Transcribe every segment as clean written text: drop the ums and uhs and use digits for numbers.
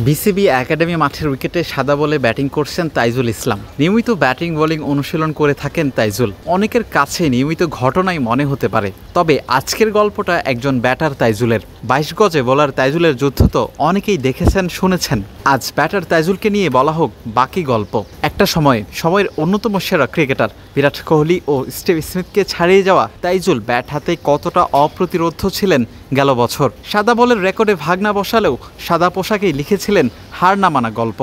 BCB academy মাঠের উইকেটে সাদা বলে ব্যাটিং করছেন তাইজুল ইসলাম। নিয়মিত ব্যাটিং বোলিং অনুশীলন করে থাকেন তাইজুল। অনেকের কাছে নিয়মিত ঘটনাই মনে হতে পারে, তবে আজকের গল্পটা একজন ব্যাটার তাইজুলের। ২২ গজে বোলার তাইজুলের যুদ্ধ তো অনেকেই দেখেছেন, শুনেছেন। আজ ব্যাটার তাইজুলকে নিয়ে বলা হোক বাকি গল্প। একটা সময়ের অন্যতম সেরা ক্রিকেটার বিরাট কোহলি ও স্টিভ স্মিথকে ছাড়িয়ে যাওয়া তাইজুল ব্যাট হাতে কতটা অপ্রতিরোধ্য ছিলেন গেল বছর। সাদা বলের রেকর্ডে ভাগ না বসালেও সাদা পোশাকেই লিখেছিলেন হার না মানা গল্প।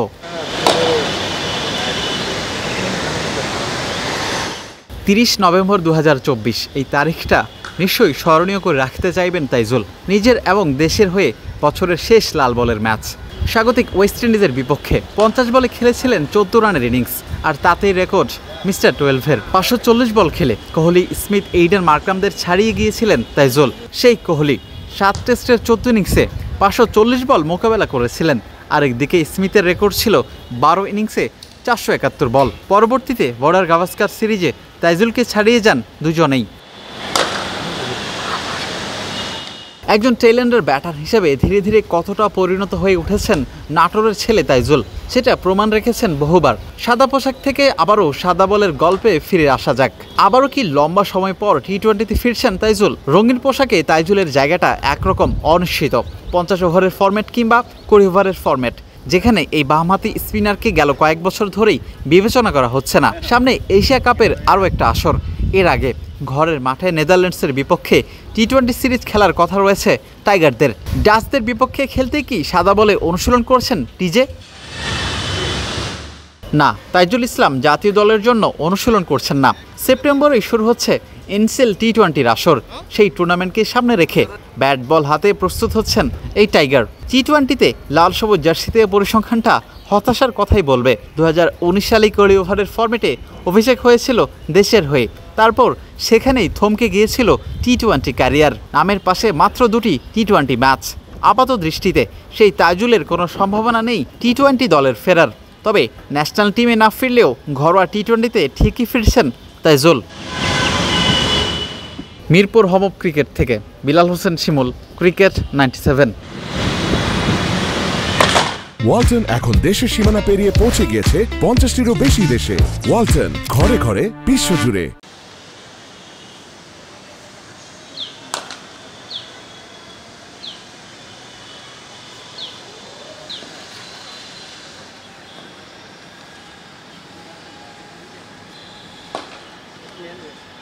৩০ নভেম্বর ২০২৪ এই তারিখটা নিশ্চয়ই স্মরণীয় করে রাখতে চাইবেন তাইজুল। নিজের এবং দেশের হয়ে বছরের শেষ লাল বলের ম্যাচ। স্বাগতিক ওয়েস্ট ইন্ডিজের বিপক্ষে ৫০ বলে খেলেছিলেন ১৪ রানের ইনিংস, আর তাতেই রেকর্ড মিস্টার 12-এর। ৫৪০ বল খেলে কোহলি, স্মিথ, এইডেন মার্কামদের ছাড়িয়ে গিয়েছিলেন তাইজুল। সেই কোহলি ৭ টেস্টের ১৪ ইনিংসে ৫৪০ বল মোকাবেলা করেছিলেন। আরেকদিকে স্মিথের রেকর্ড ছিল ১২ ইনিংসে ৪৭১ বল। পরবর্তীতে বর্ডার গাভাস্কার সিরিজে তাইজুলকে ছাড়িয়ে যান দুজনেই। একজন টেইল্যান্ডার ব্যাটার হিসেবে ধীরে ধীরে কতটা পরিণত হয়ে উঠেছেন নাটোরের ছেলে তাইজুল, সেটা প্রমাণ রেখেছেন বহুবার। সাদা পোশাক থেকে আবারও সাদা বলের গল্পে ফিরে আসা যাক। আবারও কি লম্বা সময় পর টি-20তে ফিরছেন তাইজুল? রঙিন পোশাকে তাইজুলের জায়গাটা একরকম অনিশ্চিত। ৫০ ওভারের ফরম্যাট কিংবা ২০ ওভারের ফরম্যাট, যেখানে এই বামহাতি স্পিনারকে গেল কয়েক বছর ধরেই বিবেচনা করা হচ্ছে না। সামনে এশিয়া কাপের আরও একটা আসর। এর আগে ঘরের মাঠে নেদারল্যান্ডসের বিপক্ষে টি-20 সিরিজ খেলার কথা রয়েছে টাইগারদের। ডাচদের বিপক্ষে খেলতে কি সাদা বলে অনুশীলন করছেন টিজে? না, তাইজুল ইসলাম জাতীয় দলের জন্য অনুশীলন করছেন না। সেপ্টেম্বরেই শুরু হচ্ছে এনসিএল টি-20-র আসর। সেই টুর্নামেন্টকে সামনে রেখে ব্যাট বল হাতে প্রস্তুত হচ্ছেন এই টাইগার। টি-20তে লাল সবুজ জার্সিতে পরিসংখ্যানটা হতাশার কথাই বলবে। ২০১৯ সালে ২০ ওভারের ফরম্যাটে অভিষেক হয়েছিল দেশের হয়ে। তারপর সেখানেই থমকে গিয়েছিল টি-20 ক্যারিয়ার। নামের পাশে মাত্র ২টি টি-20 ম্যাচ। আপাত দৃষ্টিতে সেই তাইজুলের কোনো সম্ভাবনা নেই টি-20 দলের ফেরার। তবে ন্যাশনাল টিমে না ফিরলেও ঘরোয়া টি-20তে ঠিকই ফিরছেন Taijul. Mirpur home of cricket থেকে বিলাল হোসেন শিমুল, ক্রিকেট 97। ওয়ালটন এখন দেশের সীমানা পেরিয়ে পৌঁছে গিয়েছে ৫০টিরও বেশি দেশে। ওয়ালটন, ঘরে ঘরে, বিশ্বজুড়ে। Yeah.